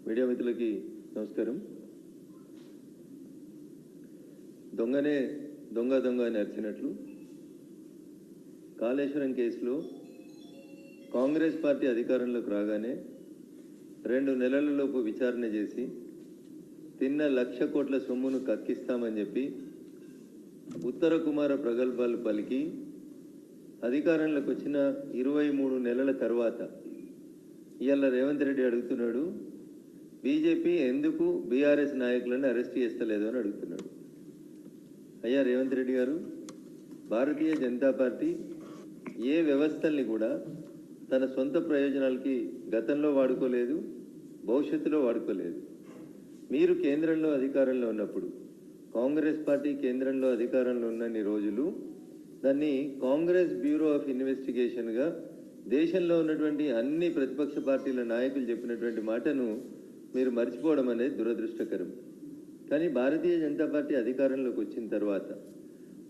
Media మిత్రులకి నమస్కారం. దొంగనే దొంగ దొంగ అని అరిచినట్లు కాళేశ్వరం కేసులో కాంగ్రెస్ పార్టీ అధికారంలోకి రాగానే 2 నెలలలోపు విచారణ చేసి తిన్న 1,00,000 కోట్ల సొమ్మును కక్కిస్తామని చెప్పి ఉత్తర కుమార ప్రగల్భాలు పలికి అధికారంలోకి వచ్చిన 23 నెలల తర్వాత ఇవాళ రేవంత్ రెడ్డి అడుగుతున్నాడు, బీజేపీ ఎందుకు బీఆర్ఎస్ నాయకులను అరెస్ట్ చేస్తలేదు అని అడుగుతున్నాడు. అయ్యా రేవంత్ రెడ్డి గారు, భారతీయ జనతా పార్టీ ఏ వ్యవస్థల్ని కూడా తన సొంత ప్రయోజనాలకి గతంలో వాడుకోలేదు, భవిష్యత్తులో వాడుకోలేదు. మీరు కేంద్రంలో అధికారంలో ఉన్నప్పుడు, కాంగ్రెస్ పార్టీ కేంద్రంలో అధికారంలో ఉన్నన్ని రోజులు దాన్ని కాంగ్రెస్ బ్యూరో ఆఫ్ ఇన్వెస్టిగేషన్గా దేశంలో ఉన్నటువంటి అన్ని ప్రతిపక్ష పార్టీల నాయకులు చెప్పినటువంటి మాటను మీరు మర్చిపోవడం అనేది దురదృష్టకరం. కానీ భారతీయ జనతా పార్టీ అధికారంలోకి వచ్చిన తర్వాత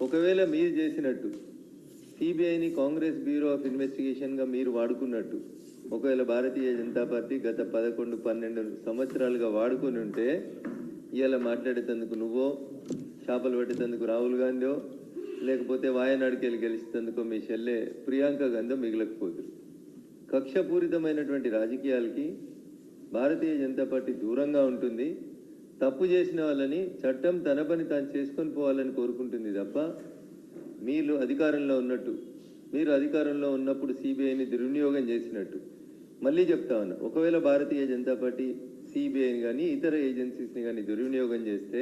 ఒకవేళ మీరు చేసినట్టు సిబిఐని కాంగ్రెస్ బ్యూరో ఆఫ్ ఇన్వెస్టిగేషన్గా మీరు వాడుకున్నట్టు ఒకవేళ భారతీయ జనతా పార్టీ గత 11-12 సంవత్సరాలుగా వాడుకొని ఉంటే ఇవాళ మాట్లాడేటందుకు నువ్వో, చేపలు పట్టేందుకు రాహుల్ గాంధీ, లేకపోతే వాయనాడుకి వెళ్ళి గెలిచేందుకు మీ చెల్లె ప్రియాంక గాంధీ మిగలకపోదురు. కక్షపూరితమైనటువంటి రాజకీయాలకి భారతీయ జనతా పార్టీ దూరంగా ఉంటుంది. తప్పు చేసిన వాళ్ళని చట్టం తన పని తాను చేసుకొని పోవాలని కోరుకుంటుంది తప్ప మీరు అధికారంలో ఉన్నప్పుడు సిబిఐని దుర్వినియోగం చేసినట్టు మళ్ళీ చెప్తా ఉన్నా, ఒకవేళ భారతీయ జనతా పార్టీ సిబిఐని కానీ ఇతర ఏజెన్సీస్ని కానీ దుర్వినియోగం చేస్తే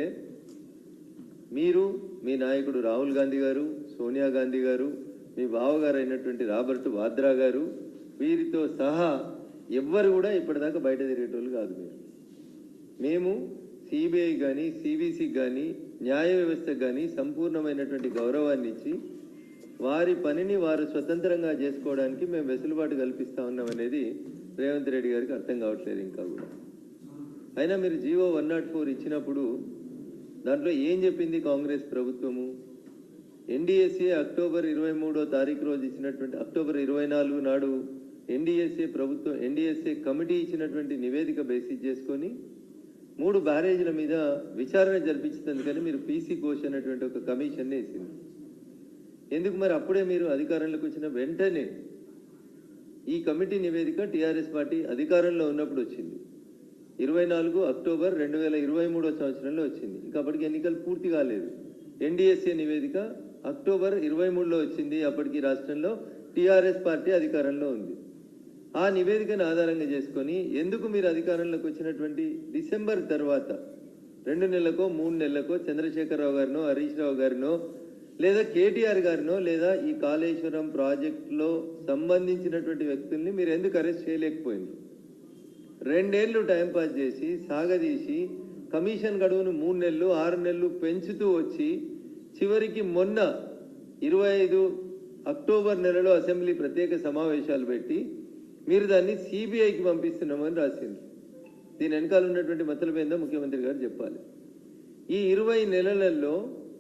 మీరు, మీ నాయకుడు రాహుల్ గాంధీ గారు, సోనియా గాంధీ గారు, మీ బావగారు అయినటువంటి రాబర్ట్ వాద్రా గారు, వీరితో సహా ఎవ్వరు కూడా ఇప్పటిదాకా బయట తిరిగేటోళ్ళు కాదు. మేము సిబిఐ కానీ సిబిసికి కానీ న్యాయ వ్యవస్థకు కానీ సంపూర్ణమైనటువంటి గౌరవాన్ని ఇచ్చి వారి పనిని వారు స్వతంత్రంగా చేసుకోవడానికి మేము వెసులుబాటు కల్పిస్తూ ఉన్నాం అనేది రేవంత్ రెడ్డి గారికి అర్థం కావట్లేదు ఇంకా కూడా. అయినా మీరు జీవో 104 ఇచ్చినప్పుడు దాంట్లో ఏం చెప్పింది కాంగ్రెస్ ప్రభుత్వము? ఎన్డీఎస్ఏ అక్టోబర్ 23వ తారీఖు రోజు ఇచ్చినటువంటి, అక్టోబర్ 24 నాడు ఎన్డీఎస్ఏ కమిటీ ఇచ్చినటువంటి నివేదిక బేసిస్ చేసుకొని 3 బ్యారేజీల మీద విచారణ జరిపించేందుకని మీరు పీసీ ఘోష్ అనేటువంటి ఒక కమిషన్ని వేసింది. ఎందుకు మరి అప్పుడే మీరు అధికారంలోకి వచ్చిన వెంటనే ఈ కమిటీ నివేదిక టీఆర్ఎస్ పార్టీ అధికారంలో ఉన్నప్పుడు వచ్చింది. 24 అక్టోబర్ 2023వ సంవత్సరంలో వచ్చింది. ఇంకా అప్పటికి ఎన్నికలు పూర్తి కాలేదు. ఎన్డీఎస్ఏ నివేదిక అక్టోబర్ 23లో వచ్చింది. అప్పటికి రాష్ట్రంలో టీఆర్ఎస్ పార్టీ అధికారంలో ఉంది. ఆ నివేదికను ఆధారంగా చేసుకొని ఎందుకు మీరు అధికారంలోకి వచ్చినటువంటి డిసెంబర్ తర్వాత 2 నెలలకో 3 నెలలకో చంద్రశేఖరరావు గారినో, హరీష్ రావు గారినో, లేదా కేటీఆర్ గారినో, లేదా ఈ కాళేశ్వరం ప్రాజెక్టులో సంబంధించినటువంటి వ్యక్తుల్ని మీరు ఎందుకు అరెస్ట్ చేయలేకపోయింది? 2 ఏళ్ళు టైంపాస్ చేసి సాగదీసి కమిషన్ గడువును 3 నెలలు 6 నెలలు పెంచుతూ వచ్చి చివరికి మొన్న 25 అక్టోబర్ నెలలో అసెంబ్లీ ప్రత్యేక సమావేశాలు పెట్టి మీరు దాన్ని సిబిఐకి పంపిస్తున్నామని రాసింది. దీని వెనకాల ఉన్నటువంటి మతలబు ఏందో ముఖ్యమంత్రి గారు చెప్పాలి. ఈ 20 నెలలలో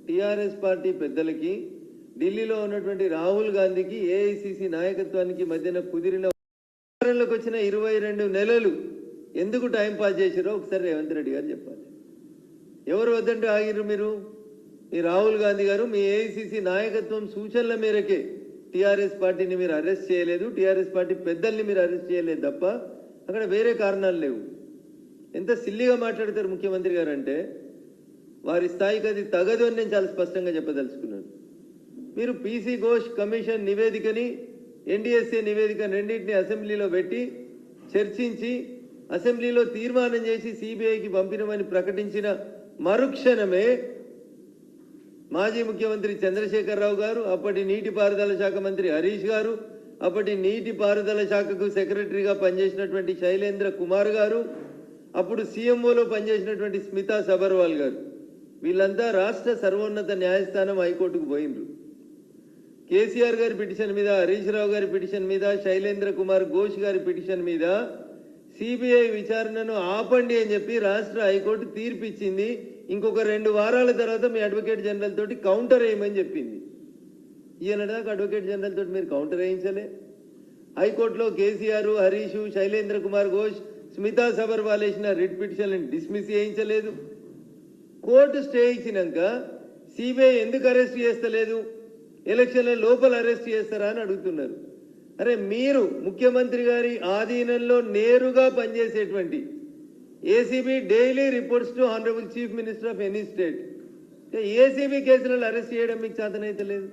టీఆర్ఎస్ పార్టీ పెద్దలకి, ఢిల్లీలో ఉన్నటువంటి రాహుల్ గాంధీకి, ఏఐసిసి నాయకత్వానికి మధ్యన కుదిరిన వచ్చిన 22 నెలలు ఎందుకు టైం పాస్ చేసిరో ఒకసారి రేవంత్ రెడ్డి గారు చెప్పాలి. ఎవరు వద్దంటే ఆగిరు మీరు? మీ రాహుల్ గాంధీ గారు, మీ ఏఐసిసి నాయకత్వం సూచనల మేరకే టీఆర్ఎస్ పార్టీని మీరు అరెస్ట్ చేయలేదు, టీఆర్ఎస్ పార్టీ పెద్దల్ని మీరు అరెస్ట్ చేయలేదు తప్ప అక్కడ వేరే కారణాలు లేవు. ఎంత సిల్లిగా మాట్లాడతారు ముఖ్యమంత్రి గారు అంటే వారి స్థాయికి అది తగదు అని నేను చాలా స్పష్టంగా చెప్పదలుచుకున్నాను. మీరు పీసీ ఘోష్ కమిషన్ నివేదికని, ఎన్డీఎస్ఏ నివేదిక రెండింటిని అసెంబ్లీలో పెట్టి చర్చించి అసెంబ్లీలో తీర్మానం చేసి సిబిఐకి పంపినమని ప్రకటించిన మరుక్షణమే మాజీ ముఖ్యమంత్రి చంద్రశేఖరరావు గారు, అప్పటి నీటిపారుదల శాఖ మంత్రి హరీష్ గారు, అప్పటి నీటిపారుదల శాఖకు సెక్రటరీగా పనిచేసినటువంటి శైలేంద్ర కుమార్ గారు, అప్పుడు సీఎంఓలో పనిచేసినటువంటి స్మితా సబర్వాల్ గారు, వీళ్ళంతా రాష్ట్ర సర్వోన్నత న్యాయస్థానం హైకోర్టుకు పోయినరు. కేసీఆర్ గారి పిటిషన్ మీద, హరీష్ రావు గారి పిటిషన్ మీద, శైలేంద్ర కుమార్ ఘోష్ గారి పిటిషన్ మీద సిబిఐ విచారణను ఆపండి అని చెప్పి రాష్ట్ర హైకోర్టు తీర్పిచ్చింది. ఇంకొక 2 వారాల తర్వాత మీ అడ్వకేట్ జనరల్ తోటి కౌంటర్ వేయమని చెప్పింది. ఈయనదాకా అడ్వకేట్ జనరల్ తోటి మీరు కౌంటర్ వేయించలే. హైకోర్టులో కేసీఆర్, హరీష్, శైలేంద్ర కుమార్ ఘోష్, స్మితా సబర్వాల్ వేసిన రిట్ పిటిషన్లను డిస్మిస్ చేయించలేదు. కోర్టు స్టే ఇచ్చినాక సిబిఐ ఎందుకు అరెస్ట్ చేస్తలేదు, ఎలక్షన్ల లోపల అరెస్ట్ చేస్తారా అని అడుగుతున్నారు. అరే మీరు ముఖ్యమంత్రి గారి ఆధీనంలో నేరుగా పనిచేసేటువంటి ACB daily reports to honourable chief minister of any state. ACB కేసులలో అరెస్ట్ చేయడం మీకు చేతనైతే లేదు.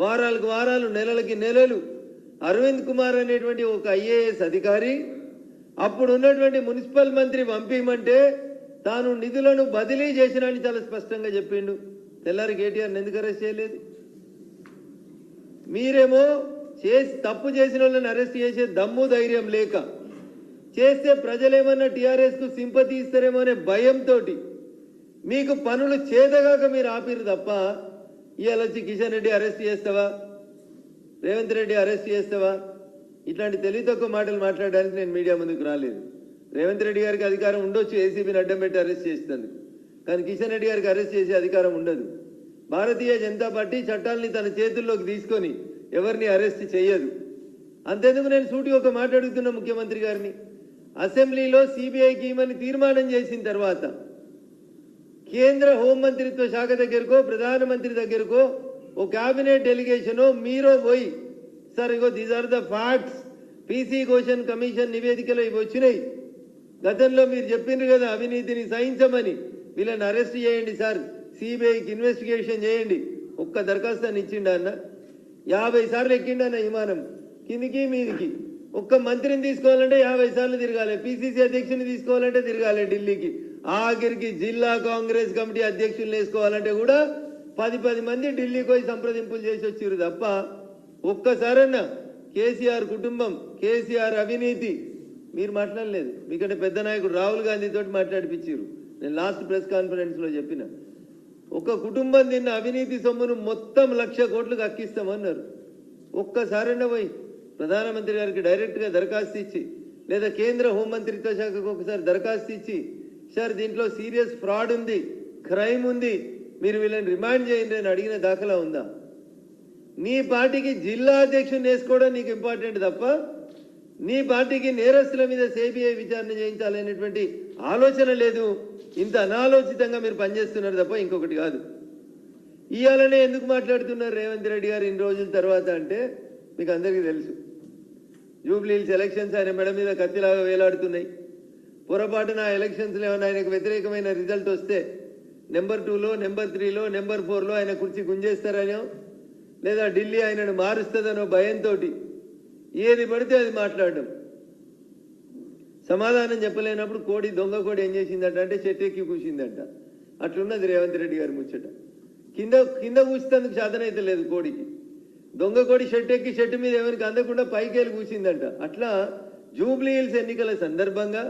వారాలకు వారాలు, నెలలకి నెలలు అరవింద్ కుమార్ అనేటువంటి ఒక ఐఏఎస్ అధికారి అప్పుడు ఉన్నటువంటి మున్సిపల్ మంత్రి పంపించమంటే తాను నిధులను బదిలీ చేసినని చాలా స్పష్టంగా చెప్పిండు. తెల్లారి కేటీఆర్ని ఎందుకు అరెస్ట్ చేయలేదు? మీరేమో తప్పు చేసిన వాళ్ళని అరెస్ట్ చేసే దమ్ము ధైర్యం లేక, చేస్తే ప్రజలేమన్నా టీఆర్ఎస్కు సింపతి ఇస్తారేమో అనే భయంతో మీకు పనులు చేతగాక మీరు ఆపిరు తప్ప, ఇవాళ వచ్చి కిషన్ రెడ్డి అరెస్ట్ చేస్తావా, రేవంత్ రెడ్డి అరెస్ట్ చేస్తావా, ఇట్లాంటి తెలివి తక్కువ మాటలు మాట్లాడడానికి నేను మీడియా ముందుకు రాలేదు. రేవంత్ రెడ్డి గారికి అధికారం ఉండొచ్చు ఏసీబీని అడ్డం పెట్టి అరెస్ట్ చేసేందుకు, కానీ కిషన్ రెడ్డి గారికి అరెస్ట్ చేసే అధికారం ఉండదు. భారతీయ జనతా పార్టీ చట్టాలని తన చేతుల్లోకి తీసుకొని ఎవరిని అరెస్ట్ చేయదు. అంతేందుకు నేను సూటిగా ఒక మాట అడుగుతున్న ముఖ్యమంత్రి గారిని, అసెంబ్లీలో సిబిఐకి ఇవ్వమని తీర్మానం చేసిన తర్వాత కేంద్ర హోంమంత్రిత్వ శాఖ దగ్గరకో ప్రధానమంత్రి దగ్గరకో ఓ క్యాబినెట్ డెలిగేషనో మీరో పోయి, సార్ ఇగో these are the facts, PC Ghosh commission నివేదికలో ఇవి వచ్చినాయి, గతంలో మీరు చెప్పిండ్రు కదా అవినీతిని సహించమని, వీళ్ళని అరెస్ట్ చేయండి సార్, సిబిఐకి ఇన్వెస్టిగేషన్ చేయండి, ఒక్క దరఖాస్తు ఇచ్చిండా అన్న? 50 సార్లు ఎక్కిండన్న విమానం కిందికి మీదికి. ఒక్క మంత్రిని తీసుకోవాలంటే 50 సార్లు తిరగాలి, పిసిసి అధ్యక్షుని తీసుకోవాలంటే తిరగాలి ఢిల్లీకి, ఆఖరికి జిల్లా కాంగ్రెస్ కమిటీ అధ్యక్షుల్ని వేసుకోవాలంటే కూడా 10 మంది ఢిల్లీకి పోయి సంప్రదింపులు చేసి వచ్చారు తప్ప ఒక్కసారన్నా కేసీఆర్ కుటుంబం, కేసీఆర్ అవినీతి మీరు మాట్లాడలేదు. మీకంటే పెద్ద నాయకుడు రాహుల్ గాంధీ తోటి మాట్లాడిపించారు. నేను లాస్ట్ ప్రెస్ కాన్ఫరెన్స్లో చెప్పిన, ఒక కుటుంబం తిన్న అవినీతి సొమ్మును మొత్తం 1,00,000 కోట్లకు అక్కిస్తామన్నారు. ఒక్కసారైనా పోయి ప్రధానమంత్రి గారికి డైరెక్ట్గా దరఖాస్తు ఇచ్చి, లేదా కేంద్ర హోంమంత్రిత్వ శాఖకు ఒకసారి దరఖాస్తు ఇచ్చి, సార్ దీంట్లో సీరియస్ ఫ్రాడ్ ఉంది, క్రైమ్ ఉంది, మీరు వీళ్ళని రిమాండ్ చేయండి అని అడిగిన దాఖలా ఉందా? నీ పార్టీకి జిల్లా అధ్యక్షుని వేసుకోవడం నీకు ఇంపార్టెంట్ తప్ప, నీ పార్టీకి నేరస్తుల మీద సిబిఐ విచారణ చేయించాలనేటువంటి ఆలోచన లేదు. ఇంత అనాలోచితంగా మీరు పనిచేస్తున్నారు తప్ప ఇంకొకటి కాదు. ఇవాళనే ఎందుకు మాట్లాడుతున్నారు రేవంత్ రెడ్డి గారు ఇన్ని రోజుల తర్వాత అంటే మీకు అందరికీ తెలుసు. జూబ్లీహిల్స్ ఎలక్షన్స్ ఆయన మెడ మీద కత్తిలాగా వేలాడుతున్నాయి. పొరపాటున ఆ ఎలక్షన్స్లో ఏమైనా ఆయనకు వ్యతిరేకమైన రిజల్ట్ వస్తే నెంబర్ 2లో, నెంబర్ 3లో, నెంబర్ 4లో ఆయన కుర్చీ గుంజేస్తారనో, లేదా ఢిల్లీ ఆయనను మారుస్తుందనో భయంతో ఏది పడితే అది మాట్లాడడం. సమాధానం చెప్పలేనప్పుడు కోడి, దొంగ కోడి ఏం చేసిందట అంటే చెట్టు ఎక్కి కూసిందట. అట్లున్నది రేవంత్ రెడ్డి గారి ముచ్చట. కింద కూసేందుకు సాధనైతే లేదు కోడికి. దొంగ కోడి చెట్టు ఎక్కి చెట్టు మీద ఎవరికి అందకుండా పైకేళ్ళు కూసిందంట. అట్లా జూబ్లీహిల్స్ ఎన్నికల సందర్భంగా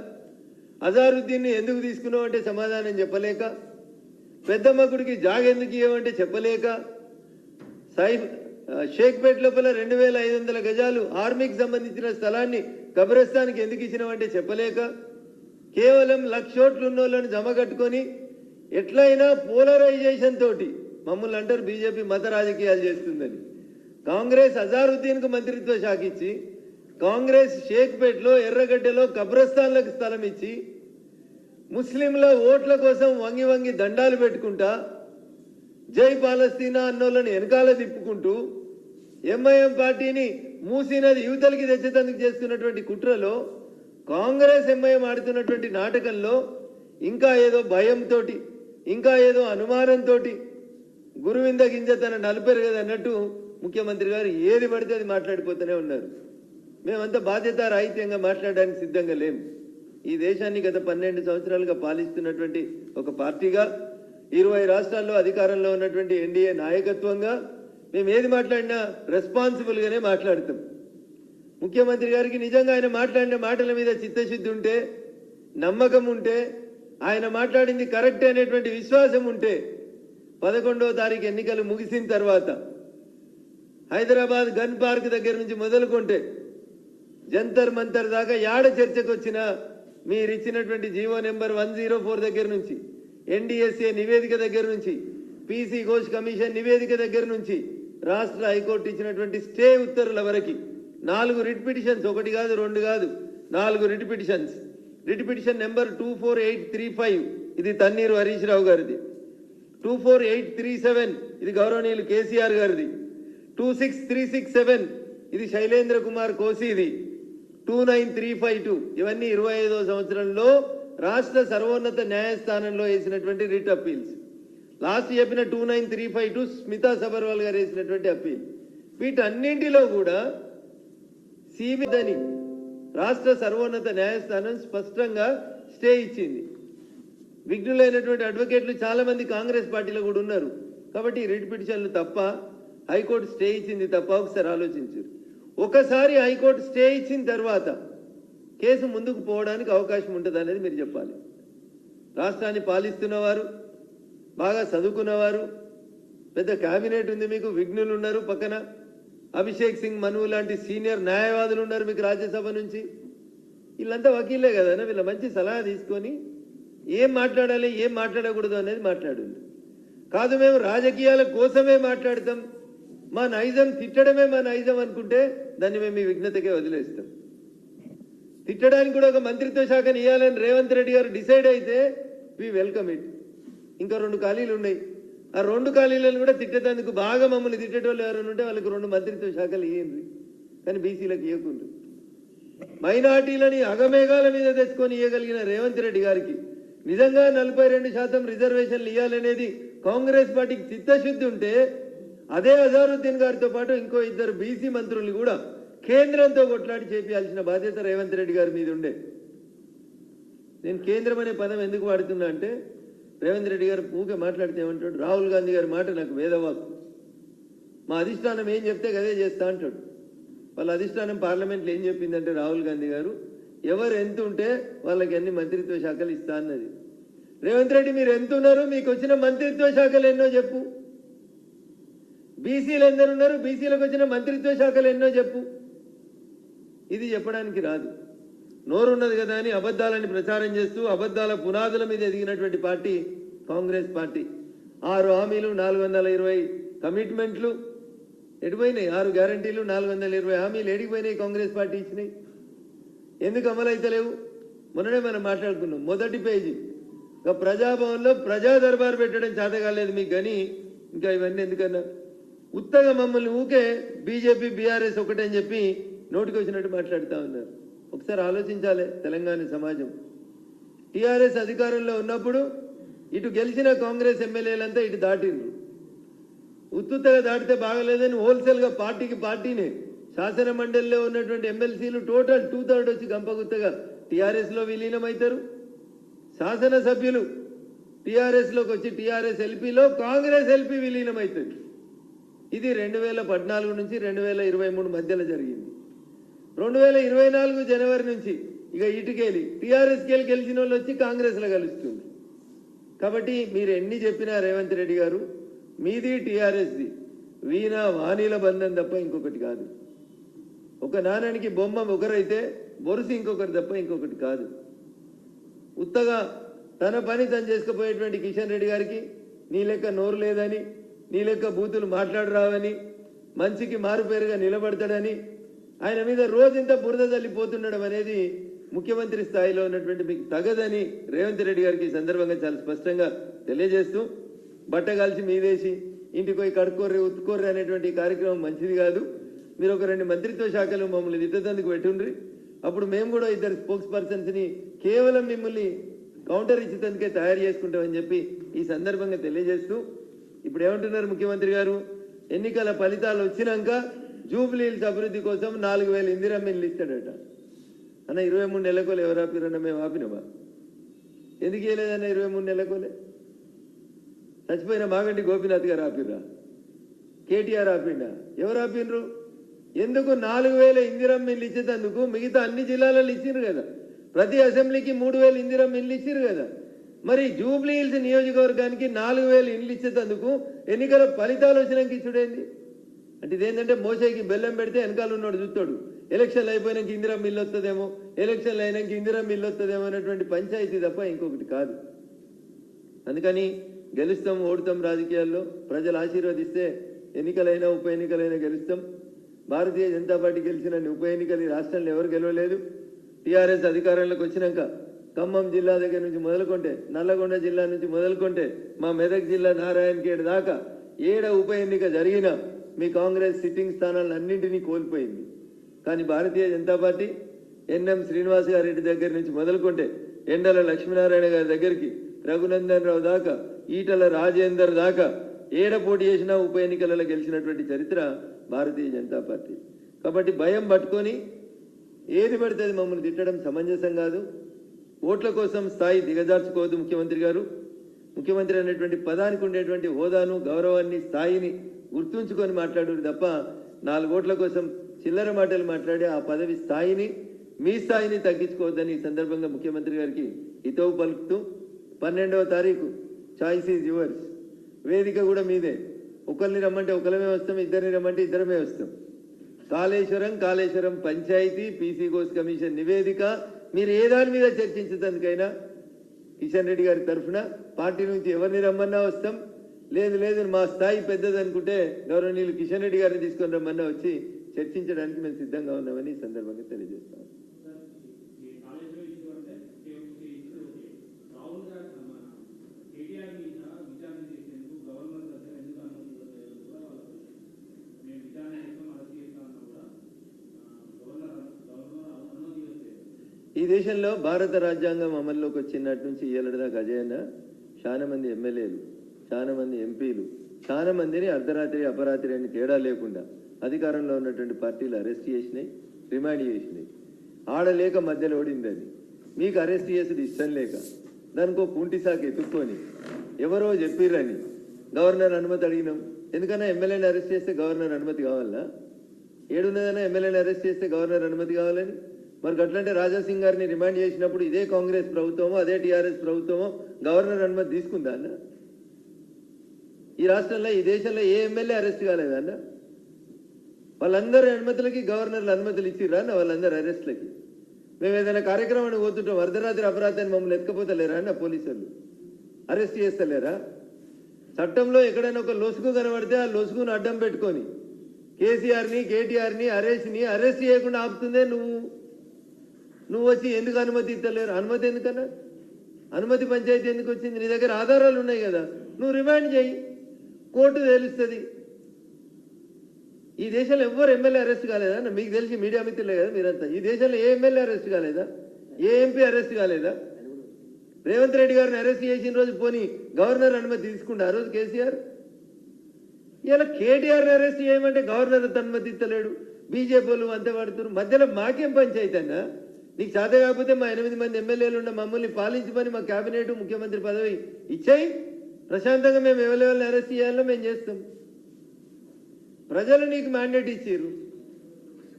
అజారుద్దీన్ని ఎందుకు తీసుకున్నావు అంటే సమాధానం చెప్పలేక, పెద్దమ్మ గుడికి జాగెందుకు ఇవ్వమంటే చెప్పలేక, షేక్పేట్ లోపల 2,500 గజాలు ఆర్మీకి సంబంధించిన స్థలాన్ని కబ్రస్థానికి ఎందుకు ఇచ్చినామంటే చెప్పలేక, కేవలం 1,00,000 కోట్లు ఉన్న వాళ్ళని జమ కట్టుకొని ఎట్లయినా పోలరైజేషన్ తోటి మమ్మల్ని అంటారు బీజేపీ మత రాజకీయాలు చేస్తుందని. కాంగ్రెస్ అజారుద్దీన్కు మంత్రిత్వ శాఖ ఇచ్చి, కాంగ్రెస్ షేక్పేట్లో, ఎర్రగడ్డలో కబ్రస్థాన్లకు స్థలం ఇచ్చి, ముస్లింల ఓట్ల కోసం వంగి వంగి దండాలు పెట్టుకుంటా, జై పాలస్తీనా అన్నోళ్ళని వెనకాల తిప్పుకుంటూ, ఎంఐఎం పార్టీని మూసినది యువతలకి తెచ్చేందుకు చేస్తున్నటువంటి కుట్రలో, కాంగ్రెస్ ఎంఐఎం ఆడుతున్నటువంటి నాటకంలో ఇంకా ఏదో భయంతో, ఇంకా ఏదో అనుమానంతో, గురువింద గింజ తన నలిపారు కదా అన్నట్టు ముఖ్యమంత్రి గారు ఏది పడితే అది మాట్లాడిపోతూనే ఉన్నారు. మేమంతా బాధ్యతారాహిత్యంగా మాట్లాడడానికి సిద్ధంగా లేము. ఈ దేశాన్ని గత 12 సంవత్సరాలుగా పాలిస్తున్నటువంటి ఒక పార్టీగా, 20 రాష్ట్రాల్లో అధికారంలో ఉన్నటువంటి ఎన్డీఏ నాయకత్వంగా మేము ఏది మాట్లాడినా రెస్పాన్సిబుల్గానే మాట్లాడతాం. ముఖ్యమంత్రి గారికి నిజంగా ఆయన మాట్లాడిన మాటల మీద చిత్తశుద్ధి ఉంటే, నమ్మకం ఉంటే, ఆయన మాట్లాడింది కరెక్ట్ అనేటువంటి విశ్వాసం ఉంటే 11వ తారీఖు ఎన్నికలు ముగిసిన తర్వాత హైదరాబాద్ గన్ పార్క్ దగ్గర నుంచి మొదలుకుంటే జంతర్ మంతర్ దాకా యాడ చర్చకు వచ్చినా మీరు ఇచ్చినటువంటి జీవో నెంబర్ 104 దగ్గర నుంచి, ఎన్డీఎస్ఏ నివేదిక దగ్గర నుంచి, పీసీ ఘోష్ కమిషన్ నివేదిక దగ్గర నుంచి, రాష్ట్ర హైకోర్టు ఇచ్చినటువంటి స్టే ఉత్తర్వుల వరకు 4 రిట్ పిటిషన్స్, 1 కాదు 2 కాదు 4 రిట్ పిటిషన్ నెంబర్ 24835 ఇది తన్నీరు హరీష్ రావు గారిది. 24837 ఇది గౌరవనీయులు కేసీఆర్ గారిది. 26367 ఇది శైలేంద్ర కుమార్ కోసిది. 29352 ఇవన్నీ 25వ సంవత్సరంలో రాష్ట్ర సర్వోన్నత న్యాయస్థానంలో వేసినటువంటి రిట్ అప్పీల్స్. లాస్ట్ చెప్పిన 29352 స్మితా సబర్వాల్ గారు వేసినటువంటి అప్పీల్. వీటన్నింటిలో కూడా సిబిఐని రాష్ట్ర సర్వోన్నత న్యాయస్థానం స్పష్టంగా స్టే ఇచ్చింది. విఘ్నులైనటువంటి అడ్వకేట్లు చాలా మంది కాంగ్రెస్ పార్టీలో కూడా ఉన్నారు. కాబట్టి రిట్ పిటిషన్లు తప్ప, హైకోర్టు స్టే ఇచ్చింది తప్ప ఒకసారి ఆలోచించారు. ఒకసారి హైకోర్టు స్టే ఇచ్చిన తర్వాత కేసు ముందుకు పోవడానికి అవకాశం ఉంటుంది అనేది మీరు చెప్పాలి. రాష్ట్రాన్ని పాలిస్తున్నవారు, బాగా చదువుకున్నవారు, పెద్ద క్యాబినెట్ ఉంది, మీకు విఘ్నులు ఉన్నారు, పక్కన అభిషేక్ సింగ్ మను లాంటి సీనియర్ న్యాయవాదులు ఉన్నారు మీకు రాజ్యసభ నుంచి. వీళ్ళంతా వకీలే కదా, వీళ్ళ మంచి సలహా తీసుకొని ఏం మాట్లాడాలి ఏం మాట్లాడకూడదు అనేది మాట్లాడండి. కాదు మేము రాజకీయాల కోసమే మాట్లాడతాం, మా నైజం తిట్టడమే మా నైజం అనుకుంటే దాన్ని మేము ఈ విఘ్నతకే వదిలేస్తాం. తిట్టడానికి కూడా ఒక మంత్రిత్వ శాఖను ఇవ్వాలని రేవంత్ రెడ్డి గారు డిసైడ్ అయితే వి వెల్కమ్ ఇట్. ఇంకా 2 ఖాళీలు ఉన్నాయి. ఆ 2 ఖాళీలను కూడా తిట్టేందుకు బాగా మమ్మల్ని తిట్టేటోళ్ళు ఎవరైనా ఉంటే వాళ్ళకి 2 మంత్రిత్వ శాఖలు ఇవ్వండి, కానీ బీసీలకు ఇవ్వకుండా మైనార్టీలని అగమేఘాల మీద తెచ్చుకొని ఇవ్వగలిగిన రేవంత్ రెడ్డి గారికి నిజంగా 42% రిజర్వేషన్లు ఇవ్వాలనేది కాంగ్రెస్ పార్టీకి చిత్తశుద్ధి ఉంటే అదే అజారుద్దీన్ గారితో పాటు ఇంకో 2 బీసీ మంత్రులు కూడా కేంద్రంతో కొట్లాడి చేపించాల్సిన బాధ్యత రేవంత్ రెడ్డి గారి మీద ఉండే. నేను కేంద్రం అనే పదం ఎందుకు వాడుతున్నా అంటే రేవంత్ రెడ్డి గారు ఊకే మాట్లాడితే ఏమంటాడు, రాహుల్ గాంధీ గారి మాట నాకు వేదవాకు, మా అధిష్టానం ఏం చెప్తే గదే చేస్తా అంటాడు. వాళ్ళ అధిష్టానం పార్లమెంట్లో ఏం చెప్పిందంటే రాహుల్ గాంధీ గారు ఎవరు ఎంత ఉంటే వాళ్ళకి అన్ని మంత్రిత్వ శాఖలు ఇస్తా అన్నది. రేవంత్ రెడ్డి మీరు ఎంత ఉన్నారు, మీకు వచ్చిన మంత్రిత్వ శాఖలు ఎన్నో చెప్పు. బీసీలు ఎందరున్నారు, బీసీలకు వచ్చిన మంత్రిత్వ శాఖలు ఎన్నో చెప్పు. ఇది చెప్పడానికి రాదు. నోరున్నది కదా అని అబద్ధాలని ప్రచారం చేస్తూ అబద్ధాల పునాదుల మీద ఎదిగినటువంటి పార్టీ కాంగ్రెస్ పార్టీ. 6 హామీలు, 420 కమిట్మెంట్లు ఎడిపోయినాయి. 6 గ్యారంటీలు, 420 హామీలు ఎడిపోయినాయి. కాంగ్రెస్ పార్టీ ఇచ్చినాయి. ఎందుకు అమలైతే లేవు? మొన్ననే మనం మాట్లాడుకున్నాం. మొదటి పేజీ ఇంకా ప్రజాభవన్లో ప్రజా దర్బారు పెట్టడం చేత కాలేదు మీకు, కానీ ఇంకా ఇవన్నీ ఎందుకన్నా ఉత్తగా మమ్మల్ని ఊకే బీజేపీ బీఆర్ఎస్ ఒకటని చెప్పి నోటికి వచ్చినట్టు మాట్లాడుతూ ఉన్నారు. ఒకసారి ఆలోచించాలి తెలంగాణ సమాజం. టీఆర్ఎస్ అధికారంలో ఉన్నప్పుడు ఇటు గెలిచిన కాంగ్రెస్ ఎమ్మెల్యేలంతా ఇటు దాటిండ్రు. ఉత్తుత్తగా దాటితే బాగలేదని హోల్సేల్గా పార్టీనే శాసన మండలిలో ఉన్నటువంటి ఎమ్మెల్సీలు టోటల్ 2/3 వచ్చి గంపగుత్తగా టీఆర్ఎస్లో విలీనమవుతారు. శాసనసభ్యులు టీఆర్ఎస్లోకి వచ్చి టీఆర్ఎస్ ఎల్పీలో కాంగ్రెస్ ఎల్పీ విలీనమవుతుంది. ఇది 2014 నుంచి 2023 మధ్యలో జరిగింది. 2024 జనవరి నుంచి ఇక ఇటుకెళ్ళి టీఆర్ఎస్కి గెలిచిన వాళ్ళు వచ్చి కాంగ్రెస్లో కలుస్తుంది. కాబట్టి మీరు ఎన్ని చెప్పినా రేవంత్ రెడ్డి గారు మీది టీఆర్ఎస్ది వీణ వాణీల బంధం తప్ప ఇంకొకటి కాదు. ఒక నాణానికి బొమ్మ ఒకరైతే బొరుసు ఇంకొకటి తప్ప ఇంకొకటి కాదు. ఉత్తగా తన పని తను చేసుకుపోయేటువంటి కిషన్ రెడ్డి గారికి నీ లెక్క నోరు లేదని, నీ లెక్క బూతులు మాట్లాడరావని, మంచికి మారుపేరుగా నిలబడతాడని, ఆయన మీద రోజంతా బురద తల్లిపోతుండడం అనేది ముఖ్యమంత్రి స్థాయిలో ఉన్నటువంటి మీకు తగదని రేవంత్ రెడ్డి గారికి ఈ సందర్భంగా చాలా స్పష్టంగా తెలియజేస్తూ, బట్టగాల్చి మీదేసి ఇంటికి పోయి కడుక్కోర్రి ఉత్తుకోర్రి అనేటువంటి కార్యక్రమం మంచిది కాదు. మీరు ఒక 2 మంత్రిత్వ శాఖలు మమ్మల్ని దిద్దతందుకు పెట్టుండ్రి. అప్పుడు మేము కూడా 2 స్పోక్స్ పర్సన్స్ని కేవలం మిమ్మల్ని కౌంటర్ ఇచ్చేందుకే తయారు చేసుకుంటామని చెప్పి ఈ సందర్భంగా తెలియజేస్తూ, ఇప్పుడు ఏమంటున్నారు ముఖ్యమంత్రి గారు, ఎన్నికల ఫలితాలు వచ్చినాక జూబ్లీ హిల్స్ అభివృద్ధి కోసం 4000 ఇందిరమ్మ ఇల్లు ఇస్తాడట. అన్న 23 నెలకోలు ఎవరు ఆపిరన్నా? మేము ఆపినవా? ఎందుకు ఇవ్వలేదన్న 23 నెలకోలే? చచ్చిపోయిన మాగంటి గోపీనాథ్ గారు ఆపిర్రా? కేటీఆర్ ఆపిండా? ఎవరు ఆపినరు? ఎందుకు 4000 ఇందిరమ్మ ఇల్లు ఇచ్చేందుకు మిగతా అన్ని జిల్లాలలో ఇచ్చిండ్రు కదా, ప్రతి అసెంబ్లీకి 3000 ఇందిరమ్మ ఇల్లు ఇచ్చిండ్రు కదా. మరి జూబ్లీ హిల్స్ నియోజకవర్గానికి 4000 ఇల్లు ఇచ్చేందుకు ఎన్నికల ఫలితాలు వచ్చినాక ఇచ్చుడేంది? అంటే ఇదేంటంటే మోసేకి బెల్లం పెడితే వెనకాల ఉన్నాడు చూస్తాడు, ఎలక్షన్లు అయిపోయినాక ఇందిరమ్మ ఇల్లు వస్తుందేమో, ఎలక్షన్లు అయినాక ఇందిరమ్మ ఇల్లు వస్తుందేమో అనేటువంటి పంచాయతీ తప్ప ఇంకొకటి కాదు. అందుకని గెలుస్తాం ఓడుతాం రాజకీయాల్లో, ప్రజలు ఆశీర్వదిస్తే ఎన్నికలైనా ఉప ఎన్నికలైనా గెలుస్తాం. భారతీయ జనతా పార్టీ గెలిచిన ఉప ఎన్నికలు ఈ రాష్ట్రంలో ఎవరు గెలవలేదు. టీఆర్ఎస్ అధికారంలోకి వచ్చినాక ఖమ్మం జిల్లా దగ్గర నుంచి మొదలుకుంటే, నల్లగొండ జిల్లా నుంచి మొదలుకుంటే, మా మెదక్ జిల్లా నారాయణఖేడ్ దాకా ఏడ ఉప ఎన్నిక జరిగినా మీ కాంగ్రెస్ సిట్టింగ్ స్థానాలన్నింటినీ కోల్పోయింది. కానీ భారతీయ జనతా పార్టీ ఎన్ఎం శ్రీనివాస్ గారి దగ్గర నుంచి మొదలుకుంటే, ఎండల లక్ష్మీనారాయణ గారి దగ్గరికి, రఘునందన్ రావు దాకా, ఈటల రాజేందర్ దాకా ఏడ పోటీ చేసినా ఉప ఎన్నికలలో గెలిచినటువంటి చరిత్ర భారతీయ జనతా పార్టీ. కాబట్టి భయం పట్టుకొని ఏది పడుతుంది మమ్మల్ని తిట్టడం సమంజసం కాదు. ఓట్ల కోసం స్థాయి దిగజార్చుకోవద్దు ముఖ్యమంత్రి గారు. ముఖ్యమంత్రి అనేటువంటి పదానికి ఉండేటువంటి హోదాను, గౌరవాన్ని, స్థాయిని గుర్తుంచుకొని మాట్లాడారు తప్ప 4 ఓట్ల కోసం చిల్లర మాటలు మాట్లాడి ఆ పదవి స్థాయిని, మీ స్థాయిని తగ్గించుకోవద్దని ఈ సందర్భంగా ముఖ్యమంత్రి గారికి హితవు పలుకుతూ 12వ తారీఖు చాయిస్ ఈజ్ యువర్స్, వేదిక కూడా మీదే. ఒకరిని రమ్మంటే ఒకరమే వస్తాం, ఇద్దరిని రమ్మంటే ఇద్దరమే వస్తాం. కాళేశ్వరం పంచాయతీ, పీసీ కోర్స్ కమిషన్ నివేదిక, మీరు ఏ దాని మీద చర్చించేందుకైనా కిషన్ రెడ్డి గారి తరఫున పార్టీ నుంచి ఎవరిని రమ్మన్నా వస్తాం. లేదు మా స్థాయి పెద్దది అనుకుంటే గౌరవనీయులు కిషన్ రెడ్డి గారిని తీసుకొని రమ్మన్నా వచ్చి చర్చించడానికి మేము సిద్ధంగా ఉన్నామని ఈ సందర్భంగా తెలియజేస్తాం. ఈ దేశంలో భారత రాజ్యాంగం అమల్లోకి వచ్చినట్టు నుంచి ఏళ్ళ దాకా అజయన్న చాలా మంది ఎమ్మెల్యేలు, చాలా మంది ఎంపీలు, చాలా మందిని అర్ధరాత్రి అపరాత్రి అని తేడా లేకుండా అధికారంలో ఉన్నటువంటి పార్టీలు అరెస్ట్ చేసినాయి, రిమాండ్ చేసినాయి. ఆడలేక మధ్యలో ఓడింది అది. మీకు అరెస్ట్ చేసేది ఇష్టం లేక దానికో కుంటి సాకు ఎత్తుక్కొని ఎవరో చెప్పిర్రని గవర్నర్ అనుమతి అడిగినాం. ఎందుకన్నా ఎమ్మెల్యేని అరెస్ట్ చేస్తే గవర్నర్ అనుమతి కావాలన్నా? ఏడున్నదన్నా ఎమ్మెల్యేని అరెస్ట్ చేస్తే గవర్నర్ అనుమతి కావాలని? మరి అట్లంటే రాజాసింగ్ గారిని రిమాండ్ చేసినప్పుడు ఇదే కాంగ్రెస్ ప్రభుత్వమో అదే టీఆర్ఎస్ ప్రభుత్వమో గవర్నర్ అనుమతి తీసుకుందా అన్న? ఈ రాష్ట్రంలో, ఈ దేశంలో ఏ ఎమ్మెల్యే అరెస్ట్ కాలేదా అన్న? వాళ్ళందరి అనుమతులకి గవర్నర్లు అనుమతులు ఇచ్చిర్రా అన్న? వాళ్ళందరి అరెస్టులకి మేము ఏదైనా కార్యక్రమాన్ని పోతుంటాం, అర్ధరాత్రి అపరాధాన్ని మమ్మల్ని ఎత్తుకపోతలేరా అన్న? పోలీసులు అరెస్ట్ చేస్తలేరా? చట్టంలో ఎక్కడైనా ఒక లొసుగు కనబడితే ఆ లొసుగును అడ్డం పెట్టుకొని కేసీఆర్ని, కేటీఆర్ని అరెస్ట్ చేయకుండా ఆపుతుందే నువ్వు వచ్చి ఎందుకు అనుమతి ఇస్తలేరు? అనుమతి ఎందుకన్నా? అనుమతి పంచాయతీ ఎందుకు వచ్చింది? నీ దగ్గర ఆధారాలు ఉన్నాయి కదా, నువ్వు రిమాండ్ చేయి, కోర్టు తేలుస్తుంది. ఈ దేశంలో ఎవ్వరు ఎమ్మెల్యే అరెస్ట్ కాలేదా? మీకు తెలిసి మీడియా మిత్రులే కదా మీరంతా. ఈ దేశంలో ఏ ఎమ్మెల్యే అరెస్ట్ కాలేదా? ఏ ఎంపీ అరెస్ట్ కాలేదా? రేవంత్ రెడ్డి గారిని అరెస్ట్ చేసిన రోజు పోనీ గవర్నర్ అనుమతి తీసుకుంటా ఆ రోజు కేసీఆర్? ఇలా కేటీఆర్ని అరెస్ట్ చేయమంటే గవర్నర్ అనుమతి ఇస్తలేడు. బీజేపీ వాళ్ళు అంతా పడుతున్నారు. మధ్యలో మాకేం పంచాయతీ అన్నా? నీకు చేత కాకపోతే మా 8 మంది ఎమ్మెల్యేలు ఉన్న మమ్మల్ని పాలించమని మా కేబినెట్, ముఖ్యమంత్రి పదవి ఇచ్చాయి. ప్రశాంతంగా మేము ఎవరెవరిని అరెస్ట్ చేయాలో మేము చేస్తాం. ప్రజలు నీకు మ్యాండేట్ ఇచ్చారు.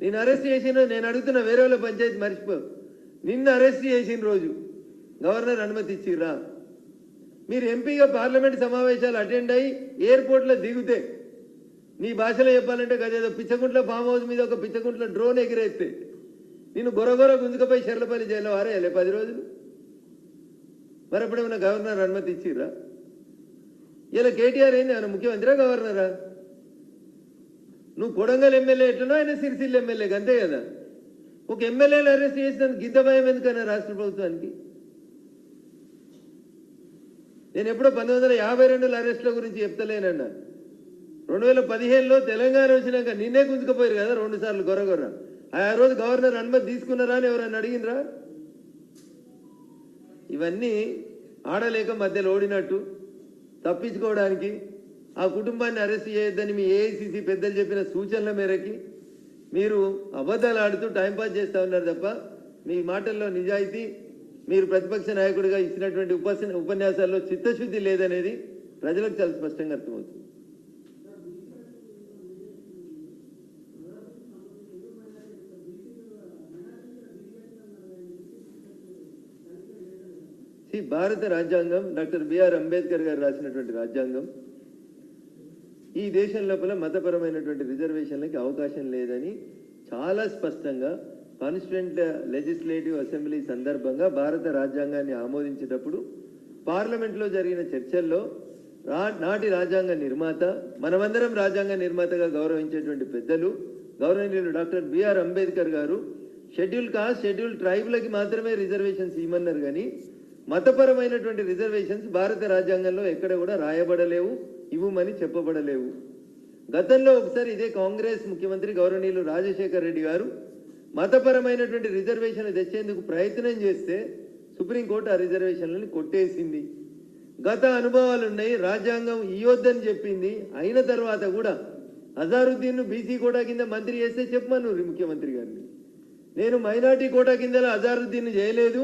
నేను అరెస్ట్ చేసిన, నేను అడుగుతున్న వేరే వాళ్ళ పంచాయతీ మర్చిపో. నిన్ను అరెస్ట్ చేసిన రోజు గవర్నర్ అనుమతి ఇచ్చిర్రా? మీరు ఎంపీగా పార్లమెంట్ సమావేశాలు అటెండ్ అయ్యి ఎయిర్పోర్ట్లో దిగితే, నీ భాషలో చెప్పాలంటే గదేదో పిచ్చగుంట్ల ఫామ్ హౌస్ మీద ఒక పిచ్చగుంట్ల డ్రోన్ ఎగిరేస్తే నిన్ను గొరగొర గుంజుకపోయి షర్లపల్లి జైల్లో వారేయాలి 10 రోజులు. మరి అప్పుడేమన్నా గవర్నర్ అనుమతి ఇచ్చిర్రా? ఇలా కేటీఆర్ ఏంది, ఆయన ముఖ్యమంత్రిరా గవర్నరా? నువ్వు కొడంగల్ ఎమ్మెల్యే ఎట్లనో ఆయన సిరిసిల్ల ఎమ్మెల్యేకి అంతే కదా. ఒక ఎమ్మెల్యేలు అరెస్ట్ చేసినందుకు గింత భయం ఎందుకన్నా రాష్ట్ర ప్రభుత్వానికి? నేను ఎప్పుడో 1952 అరెస్టుల గురించి చెప్తలేనన్నా. 2015లో తెలంగాణ వచ్చినాక నిన్నే గుంజుకుపోయారు కదా 2 సార్లు గొర్ర. ఆ రోజు గవర్నర్ అనుమతి తీసుకున్నారా అని ఎవరైనా అడిగినరా? ఇవన్నీ ఆడలేక మధ్యలో ఓడినట్టు తప్పించుకోవడానికి, ఆ కుటుంబాన్ని అరెస్ట్ చేయొద్దని మీ ఏఐసిసి పెద్దలు చెప్పిన సూచనల మేరకి మీరు అబద్ధాలు ఆడుతూ టైంపాస్ చేస్తూ ఉన్నారు తప్ప మీ మాటల్లో నిజాయితీ, మీరు ప్రతిపక్ష నాయకుడిగా ఇచ్చినటువంటి ఉపన్యాసాల్లో చిత్తశుద్ధి లేదనేది ప్రజలకు చాలా స్పష్టంగా అర్థమవుతుంది. భారత రాజ్యాంగం డాక్టర్ బిఆర్ అంబేద్కర్ గారు రాసినటువంటి రాజ్యాంగం ఈ దేశం లోపల మతపరమైనటువంటి రిజర్వేషన్లకి అవకాశం లేదని చాలా స్పష్టంగా కాన్స్టిట్యూయెంట్ లెజిస్లేటివ్ అసెంబ్లీ సందర్భంగా భారత రాజ్యాంగాన్ని ఆమోదించేటప్పుడు పార్లమెంట్లో జరిగిన చర్చల్లో నాటి రాజ్యాంగ నిర్మాత, మనమందరం రాజ్యాంగ నిర్మాతగా గౌరవించేటువంటి పెద్దలు గౌరవనీయులు డాక్టర్ బిఆర్ అంబేద్కర్ గారు షెడ్యూల్ కాస్ట్ షెడ్యూల్ ట్రైబ్లకి మాత్రమే రిజర్వేషన్స్ ఇవ్వమన్నారు కానీ మతపరమైనటువంటి రిజర్వేషన్స్ భారత రాజ్యాంగంలో ఎక్కడ కూడా రాయబడలేవు, ఇవ్వమని చెప్పబడలేవు. గతంలో ఒకసారి ఇదే కాంగ్రెస్ ముఖ్యమంత్రి గౌరవనీయులు రాజశేఖర్ రెడ్డి గారు మతపరమైనటువంటి రిజర్వేషన్లు తెచ్చేందుకు ప్రయత్నం చేస్తే సుప్రీంకోర్టు ఆ రిజర్వేషన్లని కొట్టేసింది. గత అనుభవాలు ఉన్నాయి, రాజ్యాంగం ఇవ్వద్దని చెప్పింది. అయిన తర్వాత కూడా అజారుద్దీన్ను బీసీ కోటా కింద మంత్రి చేస్తే చెప్పమన్నారు ముఖ్యమంత్రి గారిని. నేను మైనార్టీ కోటా కింద అజారుద్దీన్ చేయలేదు,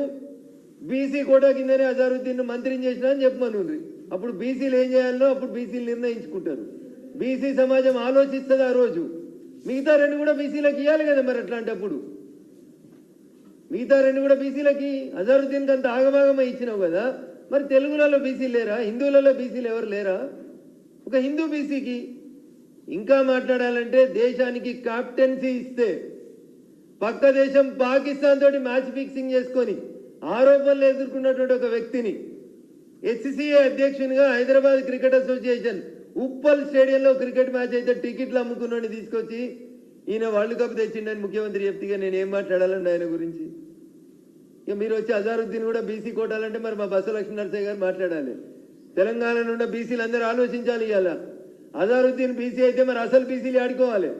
బీసీ కోటా కిందనే అజారుద్దీన్ మంత్రిని చేసినా అని చెప్పమన్నారు. అప్పుడు బీసీలు ఏం చేయాలో అప్పుడు బీసీలు నిర్ణయించుకుంటారు. బీసీ సమాజం ఆలోచిస్తుంది ఆ రోజు. మిగతా రెండు కూడా బీసీలకు ఇవ్వాలి కదా మరి. అట్లాంటప్పుడు మిగతా రెండు కూడా బీసీలకి అజారుద్దీన్కి అంత ఆగమాగమై ఇచ్చినావు కదా, మరి తెలుగులలో బీసీలు లేరా, హిందువులలో బీసీలు ఎవరు లేరా? ఒక హిందూ బీసీకి ఇంకా మాట్లాడాలంటే దేశానికి కెప్టెన్సీ ఇస్తే పక్క దేశం పాకిస్తాన్ తోటి మ్యాచ్ ఫిక్సింగ్ చేసుకొని ఆరోపణలు ఎదుర్కొన్నటువంటి ఒక వ్యక్తిని హెచ్సిఏ అధ్యక్షునిగా హైదరాబాద్ క్రికెట్ అసోసియేషన్ ఉప్పల్ స్టేడియంలో క్రికెట్ మ్యాచ్ అయితే టికెట్లు అమ్ముకున్నాడని తీసుకొచ్చి ఈయన వరల్డ్ కప్ తెచ్చిండని ముఖ్యమంత్రి చెప్తే నేను ఏం మాట్లాడాలండి ఆయన గురించి? ఇక మీరు వచ్చి అజారుద్దీన్ కూడా బీసీ కోటాలంటే మరి మా బసవ లక్ష్మీనరసయ్య గారు మాట్లాడాలి. తెలంగాణ నుండి బీసీలు అందరూ ఆలోచించాలి. ఇవాళ అజారుద్దీన్ బీసీ అయితే మరి అసలు బీసీలు ఆడుకోవాలి.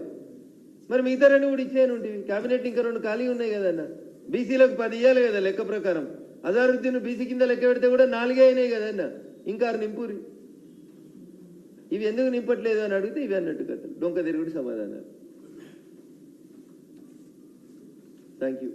మరి మిగతా రెండు కూడా ఇచ్చేయను ఉంటుంది. క్యాబినెట్ ఇంకా రెండు ఖాళీ ఉన్నాయి కదన్న. బీసీలకు 10 ఇవ్వాలి కదా లెక్క ప్రకారం. అజారుద్దీన్ బీసీ కింద లెక్క పెడితే కూడా 4 అయినాయి కదన్న, ఇంకా 6 నింపురి. ఇవి ఎందుకు నింపట్లేదు అని అడిగితే ఇవి అన్నట్టు కదా డొంక తిరుగుడు సమాధానాలు. Thank you.